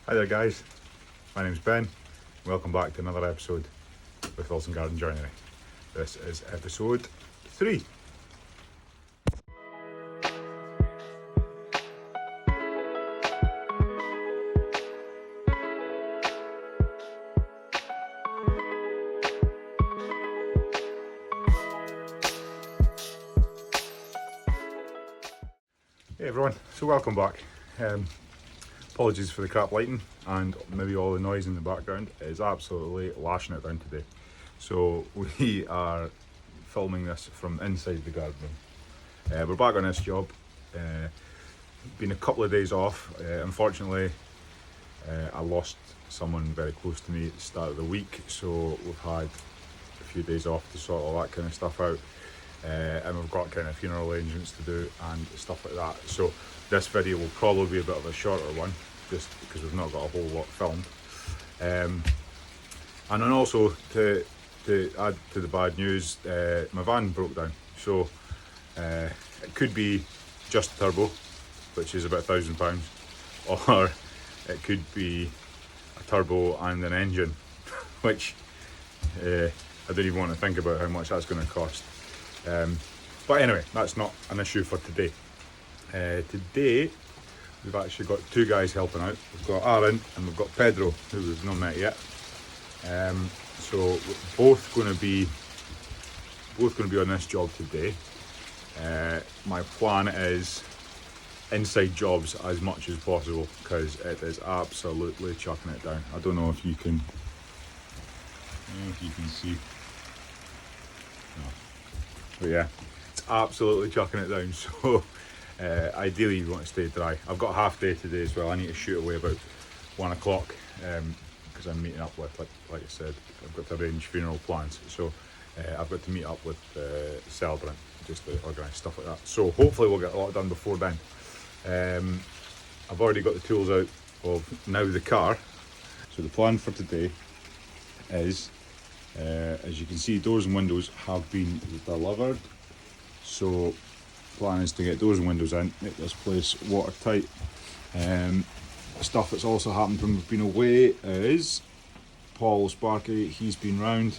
Hi there guys, my name's Ben. Welcome back to another episode with Wilson Garden Joinery. This is episode 3. Hey everyone, so welcome back. Apologies for the crap lighting and maybe all the noise in the background. It is absolutely lashing it down today. So we are filming this from inside the garden room. We're back on this job. Been a couple of days off. Unfortunately, I lost someone very close to me at the start of the week, so we've had a few days off to sort all that kind of stuff out. And we've got kind of funeral arrangements to do and stuff like that. So this video will probably be a bit of a shorter one, just because we've not got a whole lot filmed. And then also to add to the bad news, my van broke down. So it could be just a turbo, which is about £1,000, or it could be a turbo and an engine, which I don't even want to think about how much that's going to cost. But anyway, that's not an issue for today. Today we've actually got two guys helping out. We've got Aaron and we've got Pedro, who we've not met yet. So we're both going to be on this job today. My plan is inside jobs as much as possible because it is absolutely chucking it down. I don't know if you can see. No. But yeah, it's absolutely chucking it down. So ideally you want to stay dry. I've got a half day today as well. I need to shoot away about 1 o'clock because I'm meeting up with, like I said, I've got to arrange funeral plans. So I've got to meet up with the celebrant just to organise stuff like that. So hopefully we'll get a lot done before then. I've already got the tools out of now the car. So the plan for today is, as you can see, doors and windows have been delivered. So plan is to get doors and windows in, make this place watertight. Stuff that's also happened when we've been away is Paul Sparky, he's been round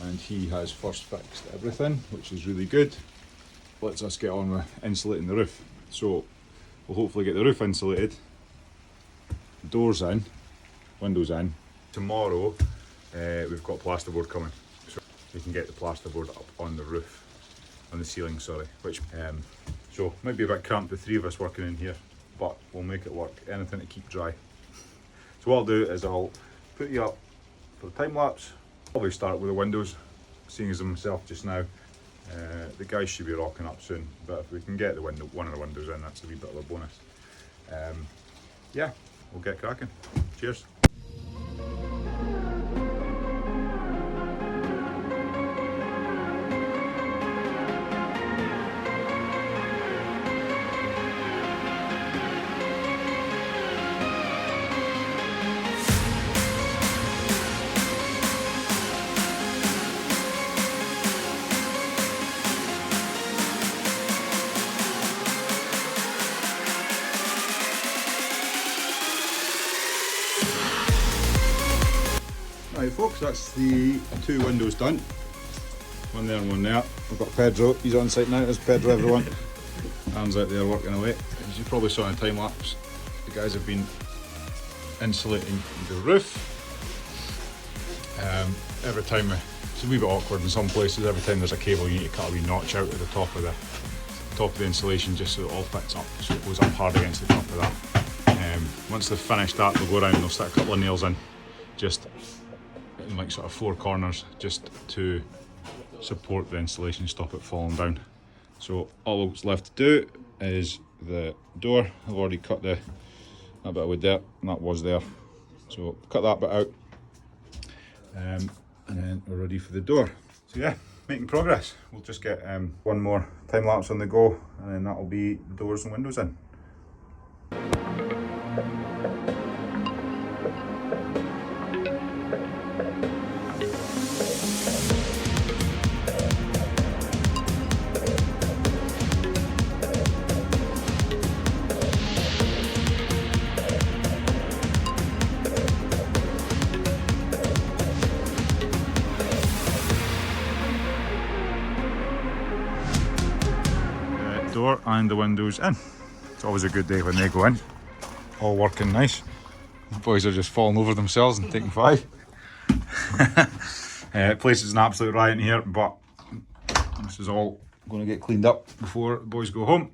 and he has first fixed everything, which is really good. Lets us get on with insulating the roof. So we'll hopefully get the roof insulated, doors in, windows in. Tomorrow we've got plasterboard coming, so we can get the plasterboard up on the roof, on the ceiling, sorry, which so might be a bit cramped with 3 of us working in here, but we'll make it work. Anything to keep dry. So what I'll do is I'll put you up for the time lapse. Probably start with the windows, seeing as I'm myself just now. The guys should be rocking up soon, but if we can get one of the windows in, that's a wee bit of a bonus. Yeah, we'll get cracking. Cheers. Right folks, that's the 2 windows done. One there and one there. We've got Pedro, he's on site now. There's Pedro, everyone. Aaron's out there working away. As you probably saw in time lapse, the guys have been insulating the roof. Every time, it's a wee bit awkward in some places, every time there's a cable you need to cut a wee notch out at the top of the insulation just so it all fits up, so it goes up hard against the top of that. Once they've finished that, they'll go around and they'll stick a couple of nails in, just in like sort of 4 corners, just to support the insulation, stop it falling down. So all that's left to do is the door. I've already cut that bit of wood there, and that was there. So cut that bit out, and then we're ready for the door. So yeah, making progress. We'll just get one more time lapse on the go, and then that'll be the doors and windows in. and the windows in. It's always a good day when they go in. All working nice. The boys are just falling over themselves and taking 5. Place is an absolute riot in here, but this is all going to get cleaned up before the boys go home.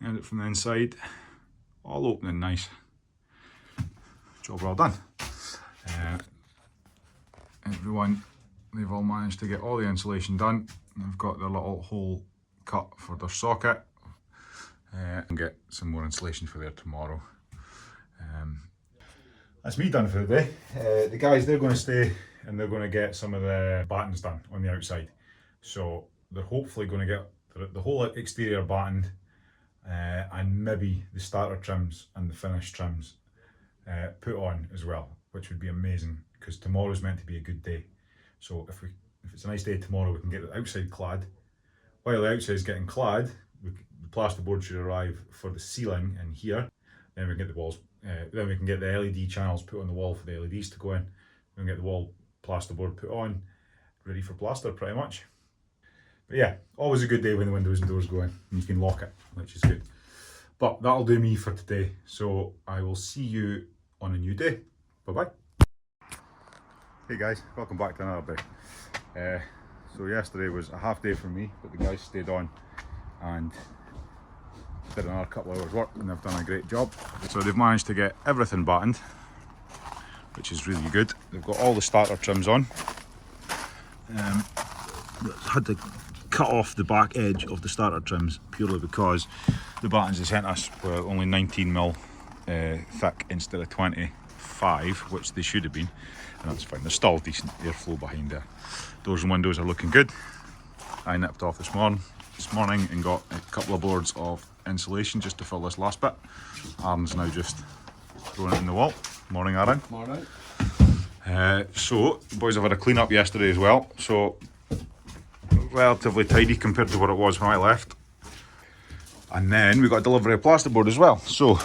And it from the inside, all opening nice. Job well done. Everyone, they've all managed to get all the insulation done. They've got their little hole cut for their socket. And get some more insulation for there tomorrow. That's me done for the day. The guys, they're going to stay and they're going to get some of the battens done on the outside. So they're hopefully going to get the whole exterior battened and maybe the starter trims and the finish trims put on as well, which would be amazing because tomorrow's meant to be a good day. So if it's a nice day tomorrow, we can get the outside clad. While the outside is getting clad, the plasterboard should arrive for the ceiling in here. Then we can get the walls. Then we can get the LED channels put on the wall for the LEDs to go in. We can get the wall plasterboard put on, ready for plaster pretty much. But yeah, always a good day when the windows and doors go in and you can lock it, which is good. But that'll do me for today. So I will see you on a new day. Bye-bye. Hey guys, welcome back to another day. So yesterday was a half day for me, but the guys stayed on and did another couple of hours work and they've done a great job. So they've managed to get everything battened, which is really good. They've got all the starter trims on. Had to cut off the back edge of the starter trims purely because the battens they sent us were only 19mm thick instead of 25, which they should have been, and that's fine. There's still decent airflow behind there. Doors and windows are looking good. I nipped off this morning and got a couple of boards of insulation just to fill this last bit. Aaron's now just throwing it in the wall. Morning, Aaron. Morning. So the boys have had a clean up yesterday as well, so relatively tidy compared to what it was when I left. And then we got a delivery of plasterboard as well, so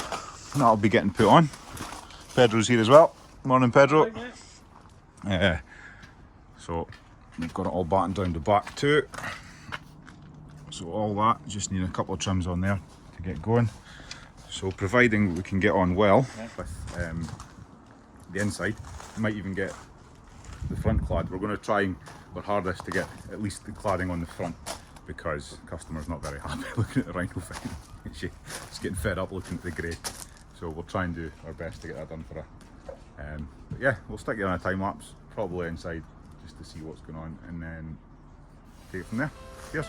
that'll be getting put on. Pedro's here as well. Morning, Pedro. So we've got it all battened down the back too. So all that, just need a couple of trims on there to get going. So providing we can get on well with the inside, we might even get the front clad. We're going to try our hardest to get at least the cladding on the front because the customer's not very happy looking at the rhino thing. She's getting fed up looking at the grey. So we'll try and do our best to get that done for her. But yeah, we'll stick you on a time lapse, probably inside, just to see what's going on and then take it from there. Cheers.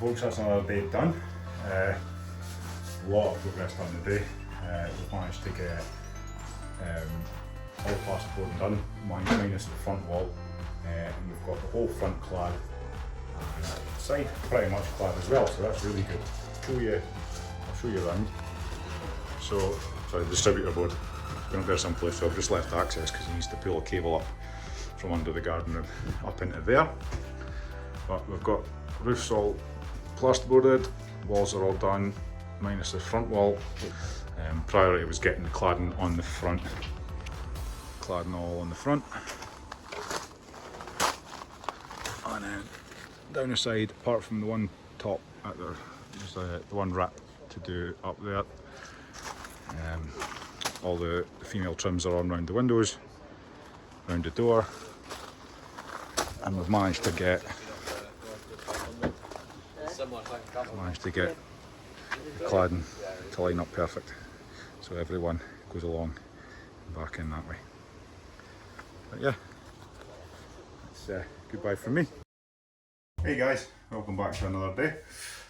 folks, that's another day done. A lot of progress done today. We've managed to get all the plasterboard done, minus the front wall, and we've got the whole front clad and side pretty much clad as well, so that's really good. I'll show you around. So, sorry, the distributor board going up there someplace, so I've just left access because he needs to pull a cable up from under the garden room up into there. But we've got roofs all plasterboarded, walls are all done, minus the front wall. Priority was getting the cladding on the front. Cladding all on the front. And then down the side, apart from the one top at there, there's the one wrap to do up there. All the female trims are on round the windows, round the door, and we've managed to get the cladding to line up perfect, so everyone goes along and back in that way. But yeah, that's goodbye from me. Hey guys, welcome back to another day.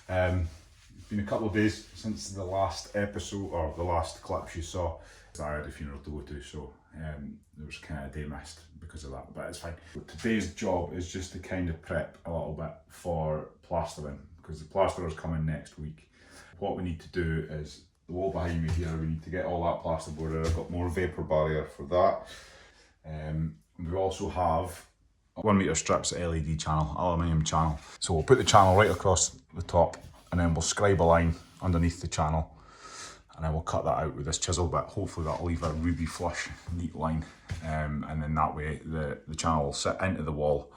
It's been a couple of days since the last episode, or the last clips you saw. I had a funeral to go to, so there was kind of a day missed because of that, but it's fine. Today's job is just to kind of prep a little bit for plastering, because the plasterer's coming next week. What we need to do is, the wall behind me here, we need to get all that plasterboard. I've got more vapor barrier for that. We also have 1 metre strips of LED channel, aluminium channel. So we'll put the channel right across the top, and then we'll scribe a line underneath the channel, and then we'll cut that out with this chisel bit. Hopefully that'll leave a ruby flush, neat line, and then that way the channel will sit into the wall.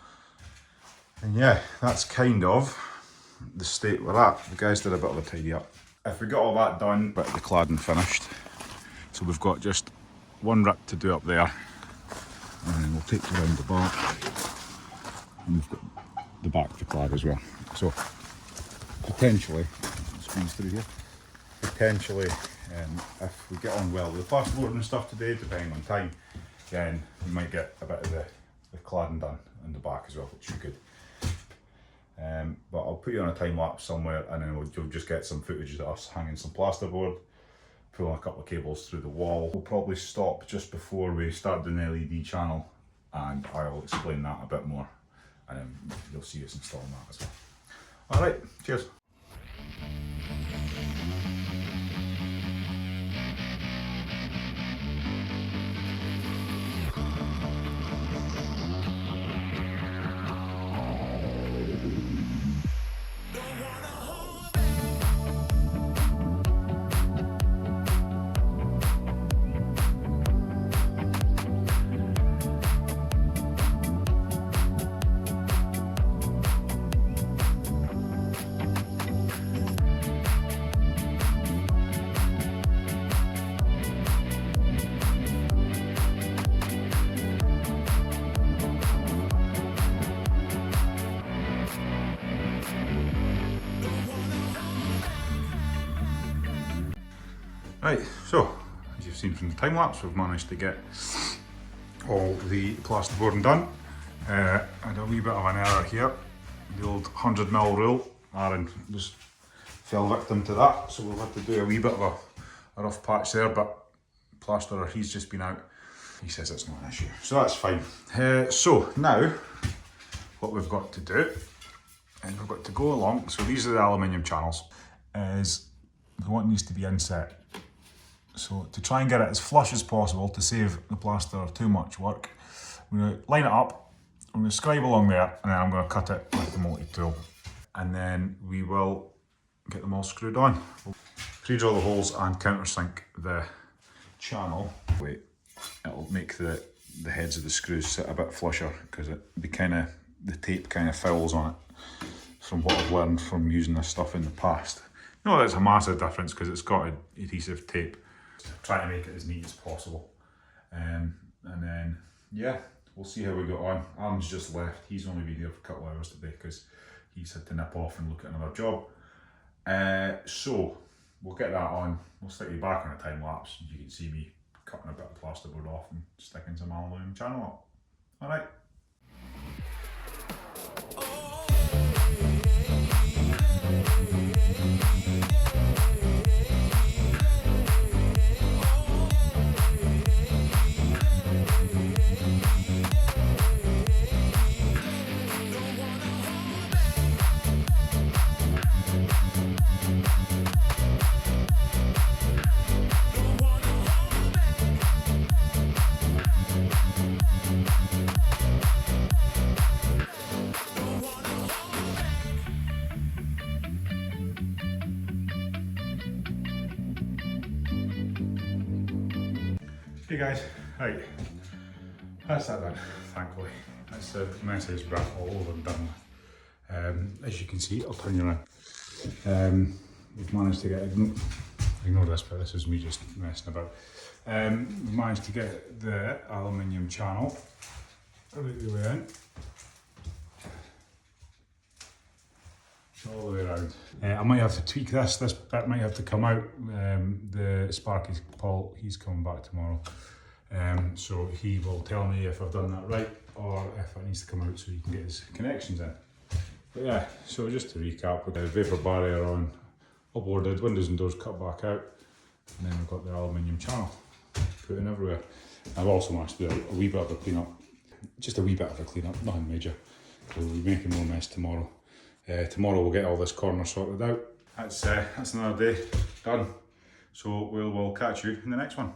And yeah, that's kind of the state we're at. The guys did a bit of a tidy up. If we got all that done, but the cladding finished, so we've got just one rip to do up there, and then we'll take it around the back, and we've got the back to clad as well. So potentially, squeeze through here, potentially if we get on well with the plasterboard and stuff today, depending on time, then we might get a bit of the cladding done in the back as well, which would be good. But I'll put you on a time lapse somewhere, and then you'll just get some footage of us hanging some plasterboard, pulling a couple of cables through the wall. We'll probably stop just before we start doing the LED channel, and I'll explain that a bit more, and then you'll see us installing that as well. Alright, cheers. Right, so as you've seen from the time lapse, we've managed to get all the plasterboarding done. And a wee bit of an error here. The old 100mm rule, Aaron just fell victim to that, so we'll have to do a wee bit of a rough patch there, but plasterer, he's just been out. He says it's not an issue, so that's fine. So now, what we've got to do, and we've got to go along, so these are the aluminium channels, is we want these to be inset. So to try and get it as flush as possible, to save the plasterer too much work, I'm going to line it up, I'm going to scribe along there, and then I'm going to cut it with the multi-tool. And then we will get them all screwed on. We'll pre-drill the holes and countersink the channel. Wait, it'll make the heads of the screws sit a bit flusher, because the tape kind of fouls on it, from what I've learned from using this stuff in the past. You know, that's a massive difference because it's got adhesive tape. Trying to make it as neat as possible. And then, yeah, we'll see how we get on. Alan's just left. He's only been here for a couple of hours today because he's had to nip off and look at another job. So we'll get that on. We'll stick you back on a time lapse. You can see me cutting a bit of plasterboard off and sticking some aluminium channel up. All right. guys, right, that's that done, thankfully. That's the message wrap all over and done with. As you can see, I'll turn you around. We've managed to get, ignore this bit, this is me just messing about. We've managed to get the aluminium channel right the way in. All the way around. I might have to tweak this bit might have to come out. The Sparky Paul, he's coming back tomorrow. So he will tell me if I've done that right or if it needs to come out so he can get his connections in. But yeah, so just to recap, we've got the vapour barrier on, all boarded, windows and doors cut back out, and then we've got the aluminium channel put in everywhere. I've also managed to do a wee bit of a clean up, just a wee bit of a clean up, nothing major. We'll be making more mess tomorrow. Tomorrow we'll get all this corner sorted out. That's another day done. So we'll catch you in the next one.